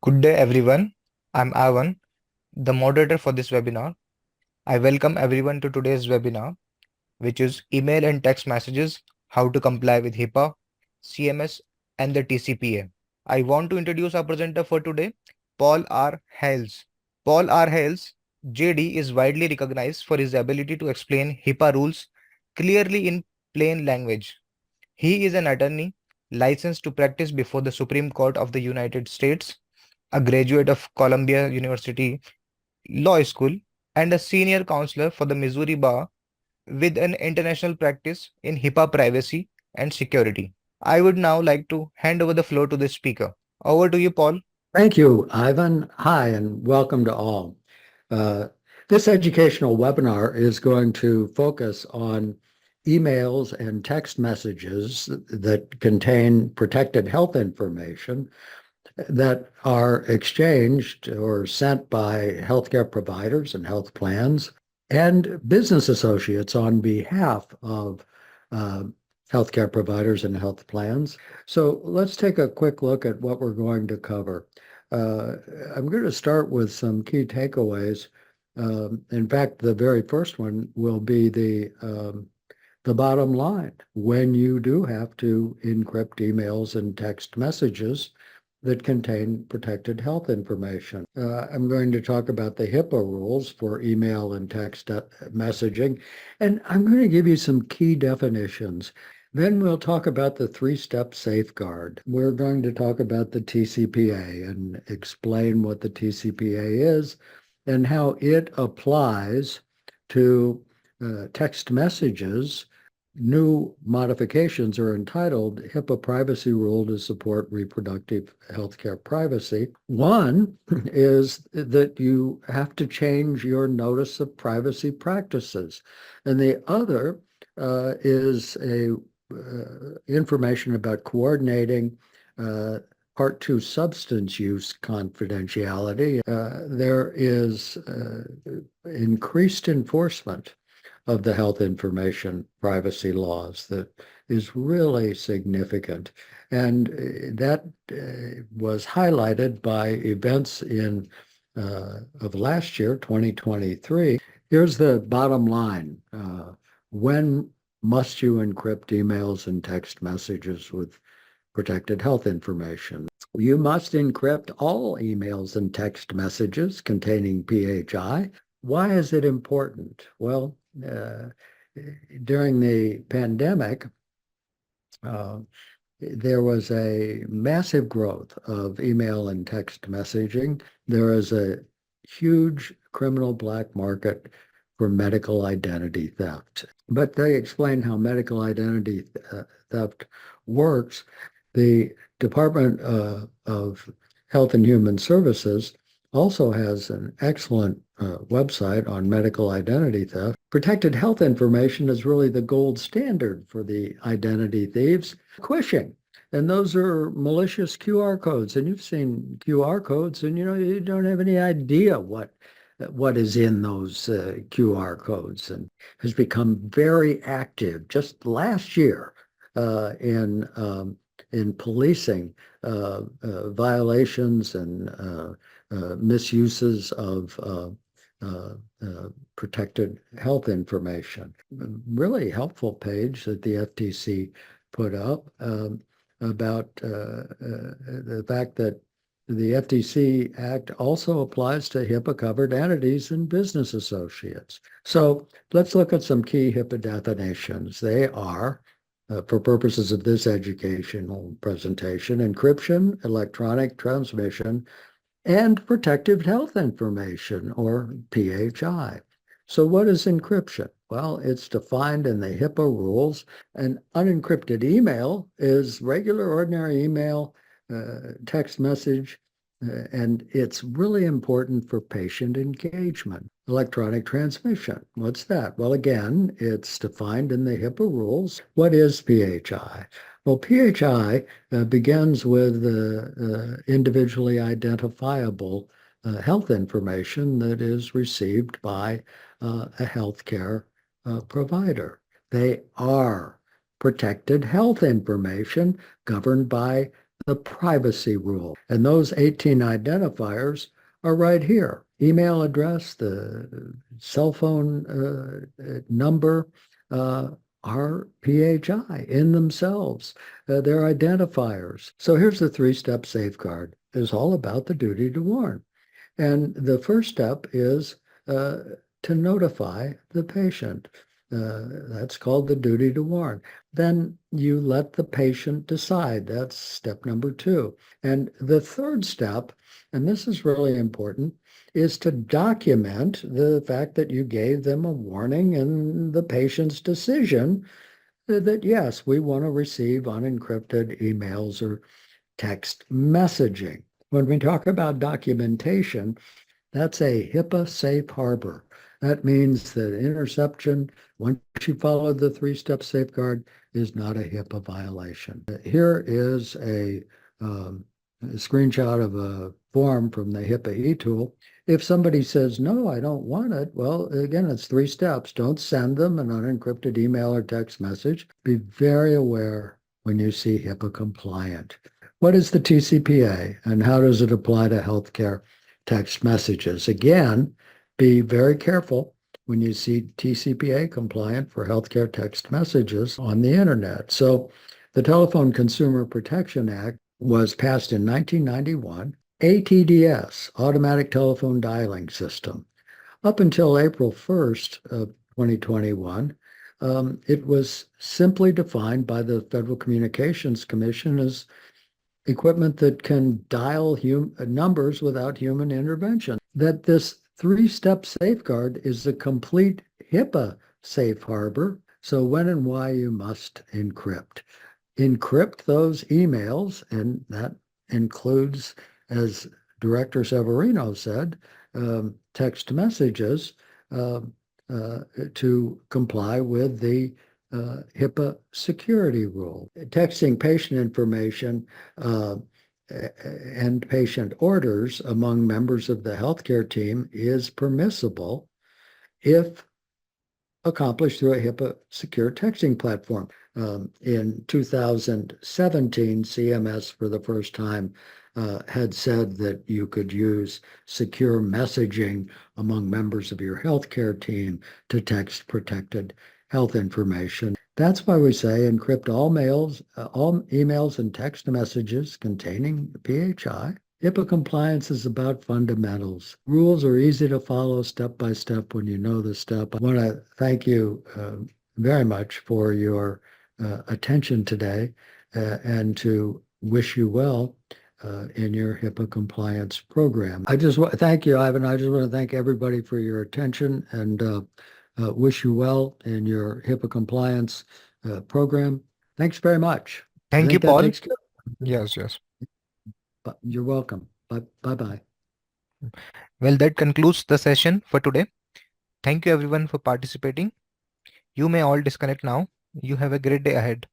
Good day, everyone. I'm Avan, the moderator for this webinar. I welcome everyone to today's webinar, which is Email and Text Messages, How to Comply with HIPAA, CMS, and the TCPA. I want to introduce our presenter for today, Paul R. Hales. Paul R. Hales, JD, is widely recognized for his ability to explain HIPAA rules clearly in plain language. He is an attorney licensed to practice before the Supreme Court of the United States, a graduate of Columbia University Law School, and a senior counselor for the Missouri Bar with an international practice in HIPAA privacy and security. I would now like to hand over the floor to the speaker. Over to you, Paul. Thank you, Ivan. Hi, and welcome to all. Uh, this educational webinar is going to focus on emails and text messages that contain protected health information that are exchanged or sent by healthcare providers and health plans and business associates on behalf of healthcare providers and health plans. So let's take a quick look at what we're going to cover. I'm going to start with some key takeaways. In fact, the very first one will be the bottom line. When you do have to encrypt emails and text messages that contain protected health information. I'm going to talk about the HIPAA rules for email and text messaging, and I'm going to give you some key definitions. Then we'll talk about the three-step safeguard. We're going to talk about the TCPA and explain what the TCPA is and how it applies to text messages. New modifications are entitled HIPAA Privacy Rule to Support Reproductive Healthcare Privacy. One is that you have to change your notice of privacy practices. And the other is information about coordinating Part 2 substance use confidentiality. There is increased enforcement of the health information privacy laws that is really significant. And that was highlighted by events of last year, 2023. Here's the bottom line. When must you encrypt emails and text messages with protected health information? You must encrypt all emails and text messages containing PHI. Why is it important? Well, during the pandemic, there was a massive growth of email and text messaging. There is a huge criminal black market for medical identity theft. But they explain how medical identity theft works. The Department of Health and Human Services also has an excellent website on medical identity theft. Protected health information is really the gold standard for the identity thieves. Phishing, and those are malicious QR codes. And you've seen QR codes, and you don't have any idea what is in those QR codes, and has become very active just last year in policing violations and misuses of protected health information. Really helpful page that the FTC put up about the fact that the FTC Act also applies to HIPAA-covered entities and business associates. So let's look at some key HIPAA definitions. They are, for purposes of this educational presentation, encryption, electronic transmission, and protected health information, or PHI. So what is encryption? Well, it's defined in the HIPAA rules. An unencrypted email is regular, ordinary email, text message, and it's really important for patient engagement. Electronic transmission, what's that? Well, again, it's defined in the HIPAA rules. What is PHI? Well, PHI begins with individually identifiable health information that is received by a healthcare provider. They are protected health information governed by the privacy rule. And those 18 identifiers are right here. Email address, the cell phone number, are PHI in themselves. They're identifiers. So here's the three-step safeguard. It's all about the duty to warn. And the first step is to notify the patient. That's called the duty to warn. Then you let the patient decide. That's step number 2. And the third step, and this is really important, is to document the fact that you gave them a warning and the patient's decision that, yes, we want to receive unencrypted emails or text messaging. When we talk about documentation, that's a HIPAA safe harbor. That means that interception, once you follow the three-step safeguard, is not a HIPAA violation. Here is a screenshot of a form from the HIPAA e-tool. If somebody says, no, I don't want it, well, again, it's 3 steps. Don't send them an unencrypted email or text message. Be very aware when you see HIPAA compliant. What is the TCPA and how does it apply to healthcare text messages? Again, be very careful when you see TCPA compliant for healthcare text messages on the internet. So the Telephone Consumer Protection Act was passed in 1991. ATDS, Automatic Telephone Dialing System. Up until April 1st of 2021, it was simply defined by the Federal Communications Commission as equipment that can dial numbers without human intervention. That this 3-step safeguard is a complete HIPAA safe harbor. So when and why you must encrypt. Encrypt those emails, and that includes, as Director Severino said, text messages to comply with the HIPAA security rule. Texting patient information and patient orders among members of the healthcare team is permissible if accomplished through a HIPAA secure texting platform. In 2017, CMS for the first time had said that you could use secure messaging among members of your healthcare team to text protected health information. That's why we say encrypt all emails and text messages containing PHI. HIPAA compliance is about fundamentals. Rules are easy to follow step by step when you know the step. I want to thank you very much for your attention today and to wish you well in your HIPAA compliance program. Thank you, Ivan. I just want to thank everybody for your attention and wish you well in your HIPAA compliance program. Thanks very much. Thank you, that Paul. takes care. Yes, yes. You're welcome. Bye-bye. Well, that concludes the session for today. Thank you everyone for participating. You may all disconnect now. You have a great day ahead.